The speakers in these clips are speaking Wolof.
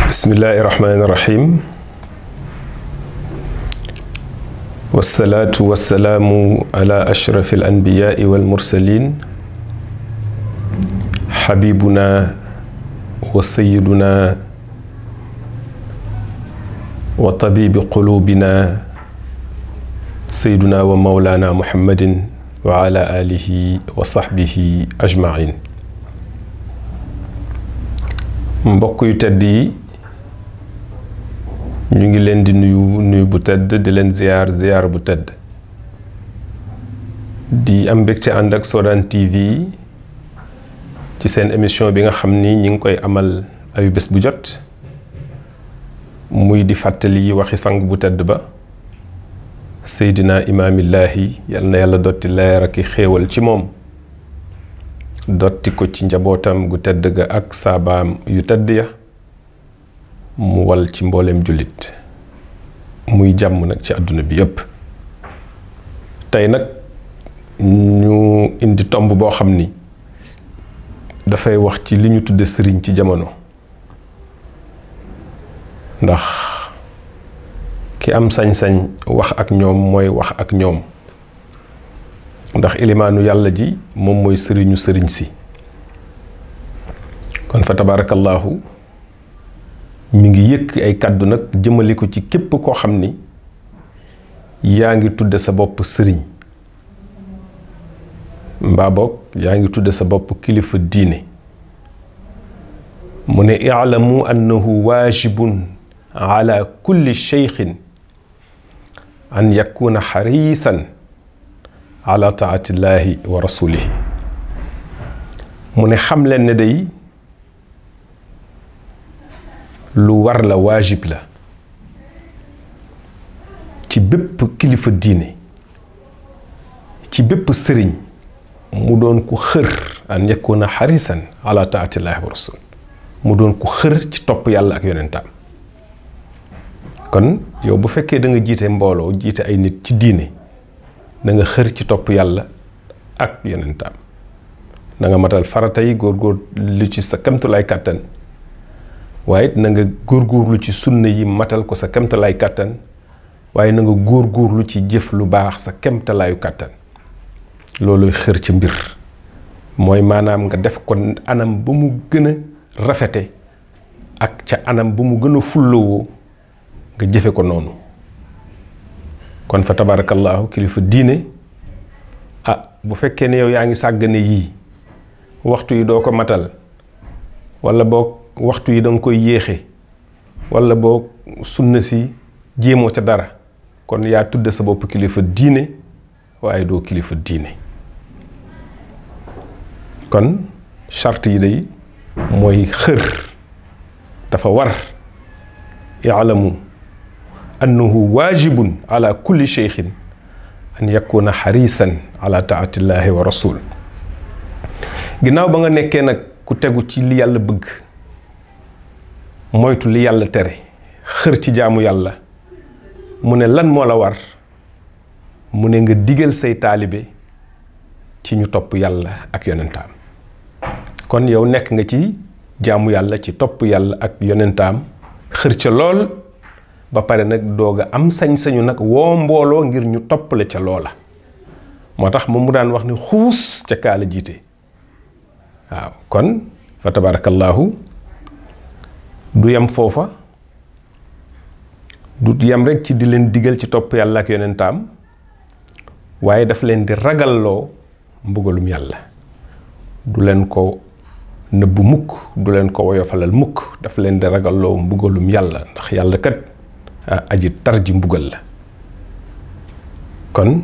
bismillahi rahmaani rahim wassalaatu wassalaamu ala ashrafi al anbiyaai wal mursalin xabibuna wa sayiduna wa tabibi qulubina sayiduna wa mawlana muhammadin wa ala alihi wa sahbihi ajmain. mbokk yu tedd yi, ñu ngi leen di nuyu bu tedd, di leen ziyaar bu tedd, di am mbégte ànd ak Soodaan TV ci seen émission bi nga xam ni ñi ngi koy amal ayu bés bu jot, muy di fàttali waxi sang bu tedd ba Seydina Imaamillaahi, yal na yàlla dotti leer ak xéewal ci moom, dotti ko ci njabootam gu tedd ga ak saabaam yu tedd ya, mu wal ci mbooleem jullit, muy jàmm nag ci àdduna bi yépp. tey nag ñu indi tomb boo xam ni dafay wax ci li ñu tudde sëriñ ci jamono, ndax ki am sañ-sañ wax ak ñoom mooy wax ak ñoom, ndax ilimaanu yàlla ji moom mooy sëriñu sëriñ si. kon fa tabarakallahu mi ngi yëkk ay kàddu nag jëmale ko ci képp koo xam ni yaa ngi tudde sa bopp sëriñ, mbaa boog yaa ngi tudde sa bopp kilifa diine. mu ne i'lamu annahu waajibun ala kulli cheikhin an yakuna xarisan ala taatillahi wa rasulihi. mu ne xam leen ne day lu war la, waajib la ci bépp kilifa diine, ci bépp sëriñ, mu doon ku xër an yakuna xarisan ala taatillahi wa rasul, mu doon ku xër ci topp yàlla ak yonentaam. kon yow bu fekkee da nga jiite mbooloo, jiite ay nit ci diine, na nga xër ci topp yàlla ak yonentaam, na nga matal farata yi, góorgóor lu ci sa kamtulaay kàttan, waaye na nga góorgóorlu ci sunna yi, matal ko sa kemtalaay kàttan, waaye na nga góorgóorlu ci jëf lu baax sa kemtalaayu kàttan. looluy xër ci mbir, mooy maanaam nga def ko anam ba mu gën a rafete ak ca anam ba mu gën a fullawoo, nga jëfe ko noonu. kon fa tabarakallahu kilifa diine, bu fekkee ne yow yaa ngi sàggane yii, waxtu yi doo ko matal, wala boog waxtu yi danga koy yéexe, wala boog sunna si jéemoo ca dara, kon yaa tudde sa bopp kilifa diine waaye doo kilifa diine. kon charte yi day mooy xër dafa war. i'lamu annahu waajibun ala kulli cheikhin an yakuna xarisan ala taatillahi wa rasul. ginnaaw ba nga nekkee nag ku tegu ci li yàlla bëgg, moytu li yàlla tere, xër ci jaamu yàlla, mu ne lan moo la war? mu ne nga digal say taalibe ci ñu topp yàlla ak yonentaam. kon yow nekk nga ci jaamu yàlla, ci topp yàlla ak yonentaam, xër ca lool, ba pare nag doog a am sañ-sañu nag woo mbooloo ngir ñu toppale ca loola. moo tax moom mu daan wax ni xuus ca kaala jiite. waaw kon fa tabarakallahu du yem foofa, du yem rek ci di leen digal ci topp yàlla ak yonentaam, waaye daf leen di ragalloo mbugalum yàlla. du leen ko nëbbu mukk, du leen ko woyofalal mukk, daf leen di ragalloo mbugalum yàlla, ndax yàlla kat aji tar ji mbugal la. kon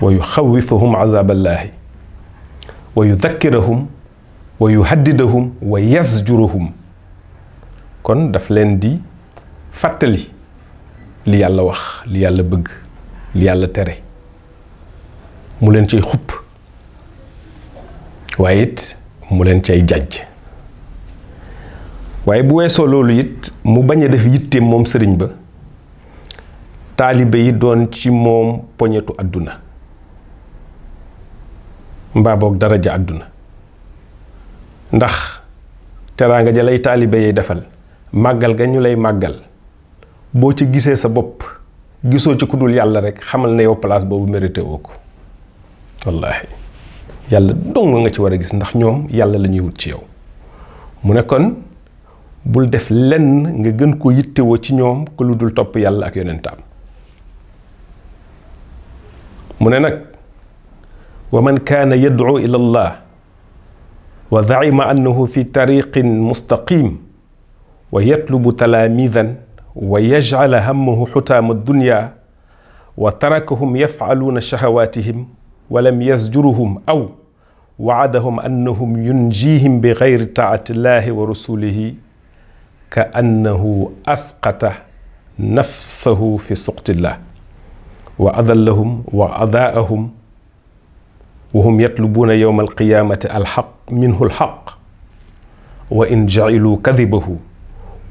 wa yuxawwifuhum azaballaahi wa yudakkirahum wa yuhaddidahum wa yasjuruhum. kon daf leen di fàttali li yàlla wax, li yàlla bëgg, li yàlla tere, mu leen cay xupp, waaye it mu leen cay jàjj. waaye bu weesoo loolu it mu bañ a def yitteem moom sëriñ ba taalibe yi doon ci moom poñetu àdduna mbaa boog daraja àdduna ndax teraanga ja lay taalibe yi defal màggal ga ñu lay màggal boo ci gisee sa bopp gisoo ci ku dul yàlla rek xamal ne yow place boobu mérité woo ko wallaahi yàlla dong nga ci war a gis ndax ñoom yàlla la ñuy wut ci yow mu ne kon bul def lenn nga gën ko yittewoo ci ñoom ku lu dul topp yàlla ak yonentaam mu ne nag wa man kaana yad'u ila allah wa za'ima annahu fi tariqin mustaqim wa yatlubu talaamidan wa yaj'ala hammahu xutaama dunya wa tarakahum yaf'aluuna shahawaatihim wa lam yasjuruhum aw wa'adahum annahum yunjihim bi ghayri taa'ati llahi wa rasulihi ka annahu asqata nafsahu fi suqtillah wa adallahum wa adaa'ahum wa hum yatlubuuna yawma alqiyaamati alxaq minhu alxaq wa in ja'aluu kadibahu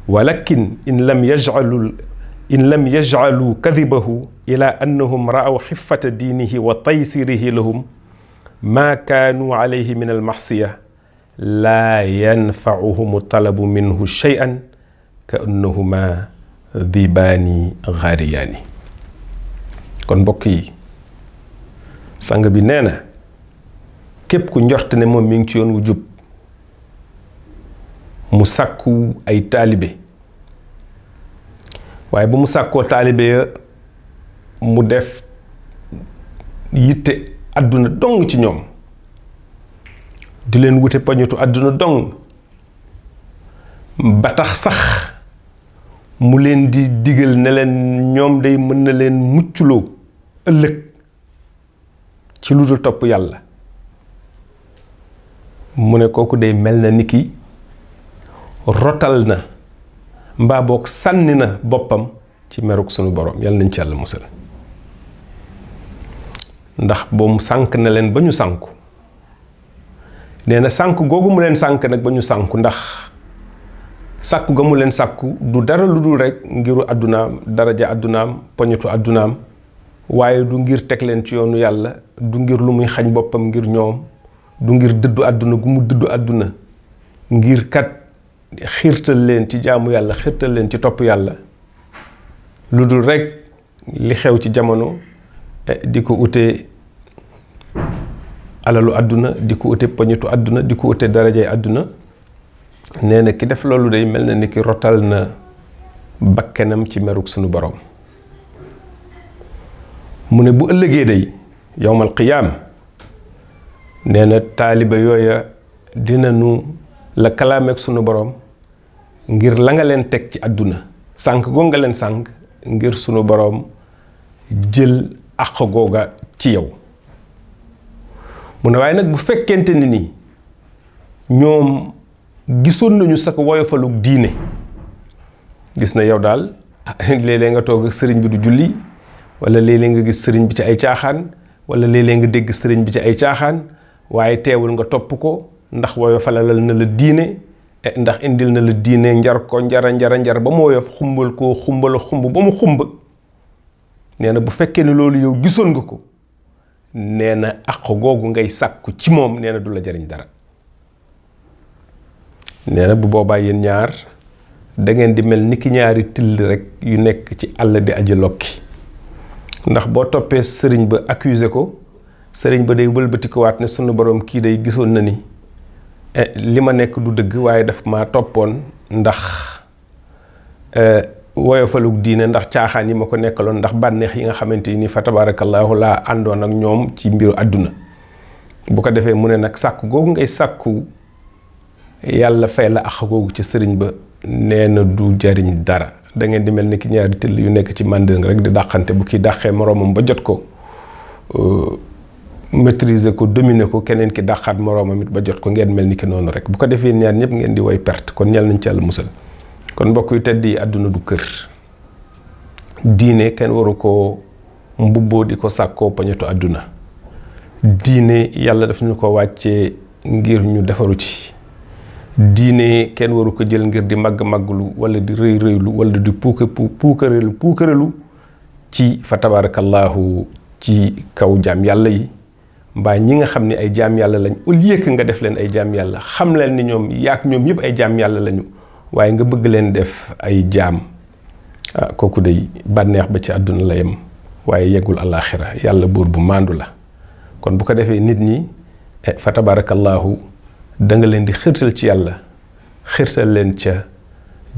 walakin in lam yaj'aluu kadibahu ila annahum ra'aw xiffata diinihi wa taysirihi lahum maa kaanuu alayhi min almaxsiya laa yanfacuhum talabu minhu shay'an ka annahuma dibaani gaariyaani. kon mbokk yi sang bi nee na képp ku njort ne moom mi ngi ci yoon wu jub mu sàkku ay taalibe waaye bu mu sàkkoo taalibe ya mu def yitte àdduna dong ci ñoom di leen wute pañutu àdduna dong ba tax sax mu leen di digal ne leen ñoom day mën na leen mucculoo ëllëg ci lu dul topp yàlla mu ne kooku day mel na ni ki rotal na mbaa boog sànni na boppam ci meruk sunu borom yàlla nañ ci yàlla musal ndax boobu sànk na leen ba ñu sànku nee na sànk googu mu leen sànk nag ba ñu sànku ndax sàkku ga mu leen sàkku du dara lu dul rek ngiru àddunaam daraja àddunaam poñetu àddunaam waaye du ngir teg leen ci yoonu yàlla du ngir lu muy xañ boppam ngir ñoom du ngir dëddu àdduna gu mu dëddu àdduna ngir kat xiirtal leen ci jaamu yàlla xiirtal leen ci topp yàlla lu dul rek li xew ci jamono di ko ute alalu àdduna di ko ute poñetu àdduna di ko ute darajay àdduna nee na ki def loolu day mel na ni ki rotal na bakkenam ci meruk sunu borom mu ne bu ëllëgee day yowmal qiyaam nee na taaliba yooya dina nu la kalaameek sunu borom ngir la nga leen teg ci àdduna sànk goo nga leen sànk ngir sunu borom jël àq googa ci yow mu ne waaye nag bu fekkente ni nii ñoom gisoon nañu sa ko woyofalug diine gis na yow daal léeg-léeg nga toog ak sëriñ bi du julli wala léeg-léeg nga gis sëriñ bi ci ay caaxaan wala léeg-léeg nga dégg sëriñ bi ci ay caaxaan waaye teewul nga topp ko ndax woyofalalal na la diine ndax indil na la diine njar ko njar ba mu woyof xumbal koo xumbala xumb ba mu xumb nee na bu fekkee ne loolu yow gisoon nga ko nee na àq googu ngay sàkku ci moom nee na du la jariñ dara nee na bu boobaa yéen ñaar da ngeen di mel ni ki ñaari till rek yu nekk ci àll di aji lokki ndax boo toppee sëriñ ba accusé ko sëriñ ba day wëlbati ko waat ne sunu borom kii day gisoon na ni li ma nekk du dëgg waaye daf ma toppoon ndax woyofalug diine ndax caaxaan yi ma ko nekkaloon ndax bànneex yi nga xamante ni fa tabaarakallaahu laa àndoon ak ñoom ci mbiru àdduna bu ko defee mu ne nag sàkku googu ngay sàkku yàlla fay la ax googu ci sëriñ ba nee na du jariñ dara da ngeen di mel ni ki ñaari tëll yu nekk ci màndiŋ rek di dàqante bu kii dàqee moroomam ba jot ko maîtriser ko dominer ko keneen ki dàqaat moroomam it ba jot ko ngeen mel ni ki noonu rek bu ko defee ñaar ñëpp ngeen di woy perte kon yàlla nañ ci yàlla musal kon mbokk yu tedd yi àdduna du kër diine kenn waru ko mbubboo di ko sàkkoo pañetu àdduna diine yàlla daf ñu ko wàccee ngir ñu defaru ci diine kenn waru ko jël ngir di màgg-màgglu wala di rëy-rëylu wala di puukarelu ci fa tabarakallahu ci kaw jaam yàlla yi mbaa ñi nga xam ni ay jaam yàlla lañ au lieu que nga def leen ay jaam yàlla xam leen ni ñoom yaak ñoom yëpp ay jaam yàlla lañu waaye nga bëgg leen def ay jaam kooku day bànneex ba ci àdduna la yem waaye yeggul àllaaxira yàlla buur bu maandu la kon bu ko defee nit ñi fa tabarakallahu da nga leen di xirtal ci yàlla xirtal leen ca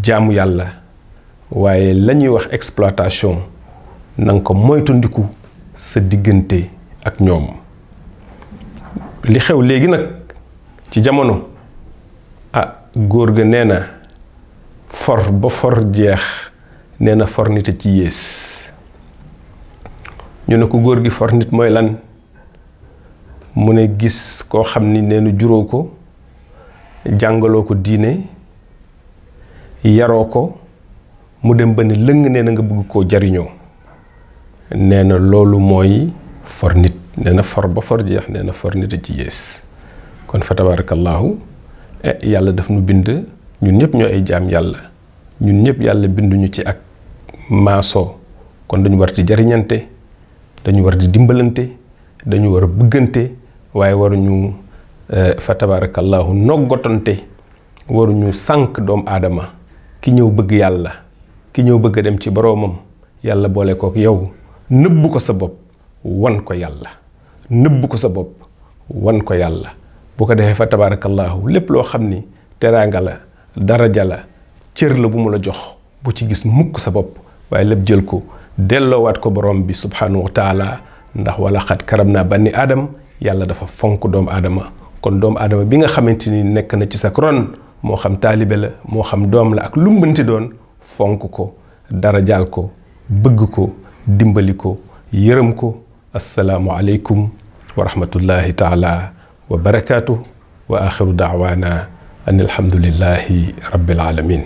jaamu yàlla waaye la ñuy wax exploitation na nga ko moytandiku sa diggante ak ñoom. li xew léegi nag ci jamono góor ga nee na for ba for jeex nee na for nit a ci yées ñu ne ko góor gi for nit mooy lan mu ne gis koo xam ni nee na juróo ko jàngaloo ko diine yaroo ko mu dem ba ne lëng nee na nga bëgg koo jariñoo nee na loolu mooy for nit nee na for ba for jeex nee na for nit a ci yées kon fa tabarakallahu yàlla daf nu bind ñun ñëpp ñoo ay jaam yàlla ñun ñëpp yàlla binduñu ci ak maasoo kon dañu war di jariñante dañu war di dimbalante dañu war a bëggante waaye waruñu fa tabarakallahu noggotante waruñu sànq doomu aadama ki ñëw bëgg yàlla ki ñëw bëgg a dem ci boroomam yàlla boole kook yow nëbbu ko sa bopp wan ko yàlla nëbbu ko sa bopp wan ko yàlla bu ko defee fa tabarakallahu lépp loo xam ni teraanga la daraja la cër la bu mu la jox bu ci gis mukk sa bopp waaye lépp jël ko delloowaat ko borom bi subhanahu wa taala ndax wala xat karam naa bani aadam yàlla dafa fonk doomu aadama kon doomu aadama bi nga xamante ni nekk na ci sa ron moo xam taalibe la moo xam doom la ak lu mu mënti doon fonk ko darajaal ko bëgg ko dimbali ko yërëm ko assalaamu aleykum wa rahmatullahi taala wa barakaatuh wa axiru daawaana an alhamdulillahi rabbil alamin